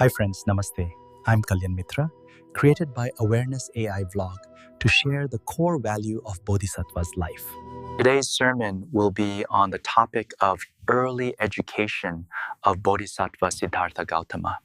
Hi friends, Namaste. I'm Kalyan Mitra, created by Awareness AI Vlog to share the core value of Bodhisattva's life. Today's sermon will be on the topic of early education of Bodhisattva Siddhartha Gautama.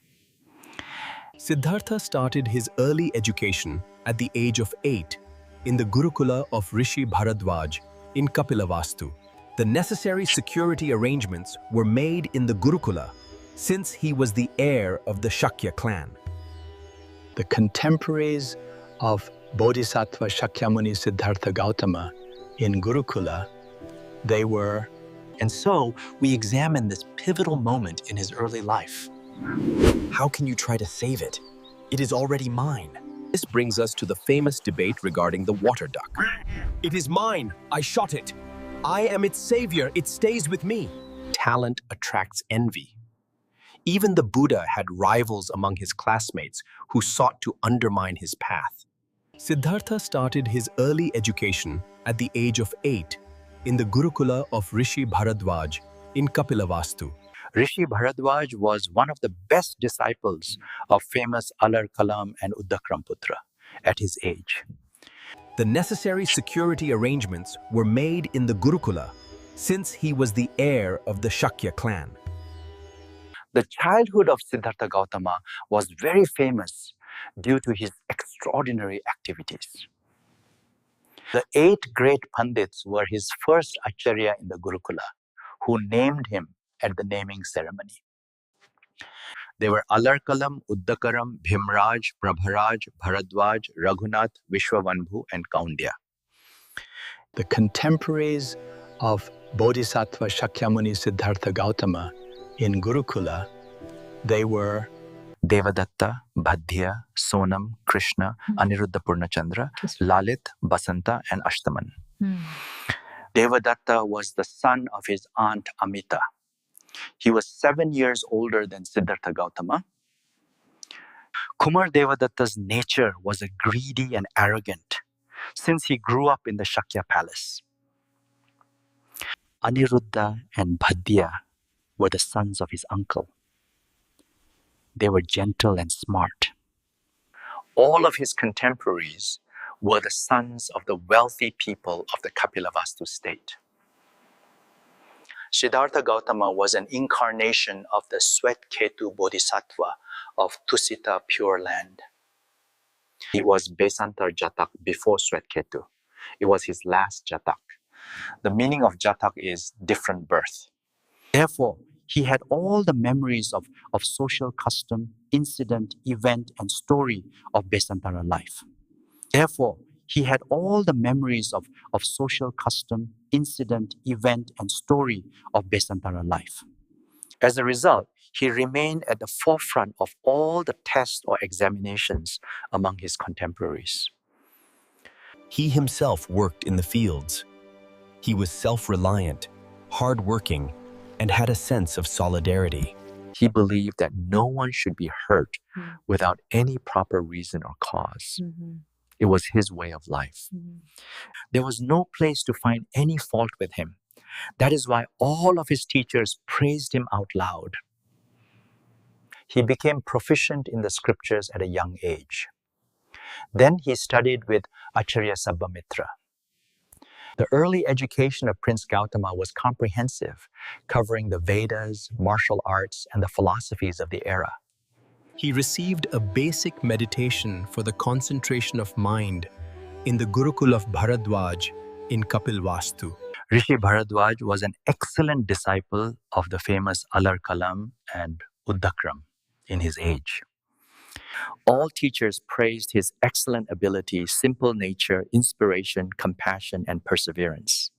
Siddhartha started his early education at the age of 8 in the Gurukula of Rishi Bharadwaj in Kapilavastu. The necessary security arrangements were made in the Gurukula since he was the heir of the Shakya clan. The contemporaries of Bodhisattva Shakyamuni Siddhartha Gautama in Gurukula, they were... And so we examine this pivotal moment in his early life. How can you try to save it? It is already mine. This brings us to the famous debate regarding the water duck. It is mine. I shot it. I am its savior. It stays with me. Talent attracts envy. Even the Buddha had rivals among his classmates who sought to undermine his path. Siddhartha started his early education at the age of 8 in the Gurukula of Rishi Bharadwaj in Kapilavastu. Rishi Bharadwaj was one of the best disciples of famous Alar Kalam and Uddakramputra at his age. The necessary security arrangements were made in the Gurukula since he was the heir of the Shakya clan. The childhood of Siddhartha Gautama was very famous due to his extraordinary activities. The 8 great Pandits were his first Acharya in the Gurukula, who named him at the naming ceremony. They were Alarkalam, Uddakaram, Bhimraj, Prabharaj, Bharadwaj, Raghunath, Vishwavanbhu, and Kaundya. The contemporaries of Bodhisattva Shakyamuni Siddhartha Gautama in Gurukula, they were Devadatta, Bhadhya, Sonam, Krishna, Aniruddha Purnachandra, Lalit, Basanta, and Ashtaman. Devadatta was the son of his aunt Amita. He was 7 years older than Siddhartha Gautama. Kumar Devadatta's nature was greedy and arrogant since he grew up in the Shakya palace. Aniruddha and Bhadhya were the sons of his uncle. They were gentle and smart. All of his contemporaries were the sons of the wealthy people of the Kapilavastu state. Siddhartha Gautama was an incarnation of the Swetketu Bodhisattva of Tusita Pure Land. He was Besantar Jatak before Swetketu. It was his last Jatak. The meaning of Jatak is different birth. Therefore, he had all the memories of social custom, incident, event, and story of Besantara life. Therefore, he had all the memories of social custom, incident, event, and story of Besantara life. As a result, he remained at the forefront of all the tests or examinations among his contemporaries. He himself worked in the fields. He was self-reliant, hard-working, and had a sense of solidarity. He believed that no one should be hurt without any proper reason or cause. It was his way of life. There was no place to find any fault with him. That is why all of his teachers praised him out loud. He became proficient in the scriptures at a young age. Then he studied with Acharya Sabbamitra. The early education of Prince Gautama was comprehensive, covering the Vedas, martial arts, and the philosophies of the era. He received a basic meditation for the concentration of mind in the Gurukul of Bharadwaj in Kapilavastu. Rishi Bharadwaj was an excellent disciple of the famous Alar Kalam and Uddakram in his age. All teachers praised his excellent ability, simple nature, inspiration, compassion, and perseverance.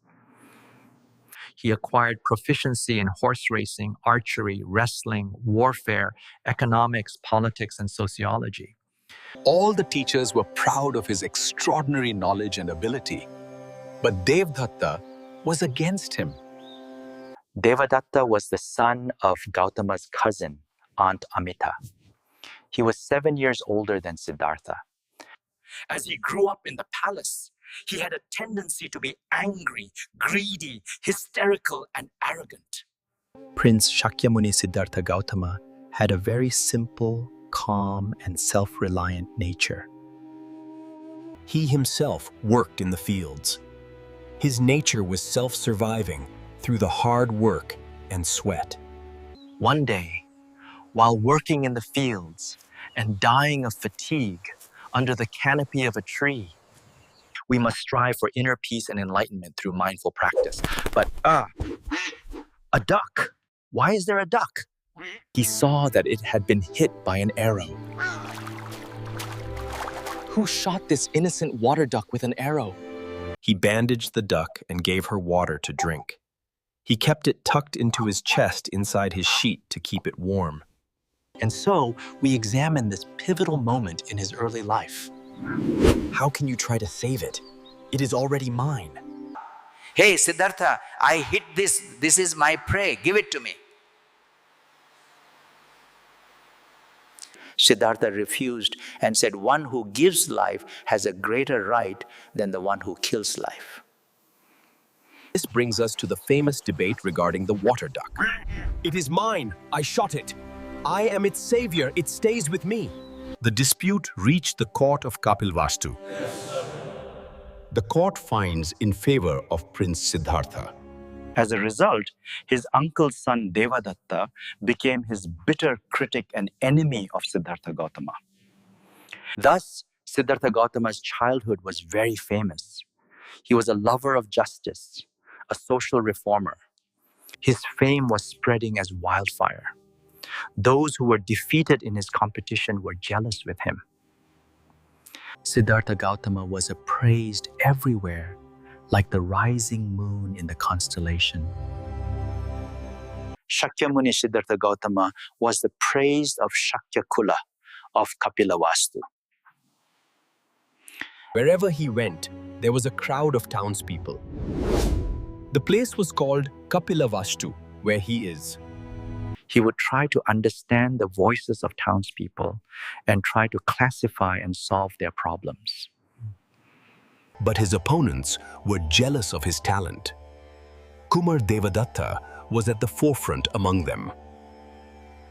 He acquired proficiency in horse racing, archery, wrestling, warfare, economics, politics, and sociology. All the teachers were proud of his extraordinary knowledge and ability, but Devadatta was against him. Devadatta was the son of Gautama's cousin, Aunt Amita. He was 7 years older than Siddhartha. As he grew up in the palace, he had a tendency to be angry, greedy, hysterical, and arrogant. Prince Shakyamuni Siddhartha Gautama had a very simple, calm, and self-reliant nature. He himself worked in the fields. His nature was self-surviving through the hard work and sweat. One day, while working in the fields and dying of fatigue under the canopy of a tree, we must strive for inner peace and enlightenment through mindful practice. But, a duck! Why is there a duck? He saw that it had been hit by an arrow. Who shot this innocent water duck with an arrow? He bandaged the duck and gave her water to drink. He kept it tucked into his chest inside his sheet to keep it warm. And so, we examine this pivotal moment in his early life. How can you try to save it? It is already mine. Hey, Siddhartha, I hit this. This is my prey. Give it to me. Siddhartha refused and said, one who gives life has a greater right than the one who kills life. This brings us to the famous debate regarding the water duck. It is mine. I shot it. I am its savior. It stays with me. The dispute reached the court of Kapilvastu. The court finds in favor of Prince Siddhartha. As a result, his uncle's son Devadatta became his bitter critic and enemy of Siddhartha Gautama. Thus, Siddhartha Gautama's childhood was very famous. He was a lover of justice, a social reformer. His fame was spreading as wildfire. Those who were defeated in his competition were jealous with him. Siddhartha Gautama was appraised everywhere, like the rising moon in the constellation. Shakyamuni Siddhartha Gautama was the praise of Shakyakula of Kapilavastu. Wherever he went, there was a crowd of townspeople. The place was called Kapilavastu, where he is. He would try to understand the voices of townspeople and try to classify and solve their problems. But his opponents were jealous of his talent. Kumar Devadatta was at the forefront among them.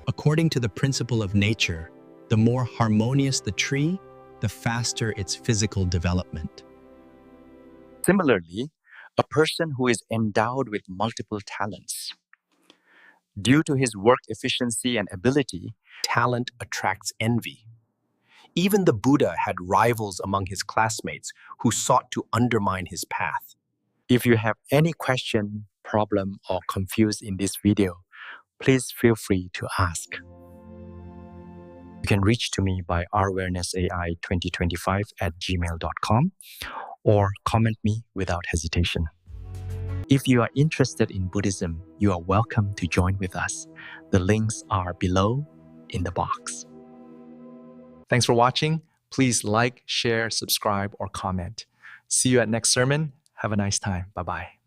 According to the principle of nature, the more harmonious the tree, the faster its physical development. Similarly, a person who is endowed with multiple talents, due to his work efficiency and ability, Talent attracts envy. Even the Buddha had rivals among his classmates who sought to undermine his path. if you have any question, problem, or confused in this video, please feel free to ask. You can reach to me by ourawarenessai2025@gmail.com or comment me without hesitation. If you are interested in Buddhism, you are welcome to join with us. The links are below in the box. Thanks for watching. Please like, share, subscribe, or comment. See you at next sermon. Have a nice time. Bye-bye.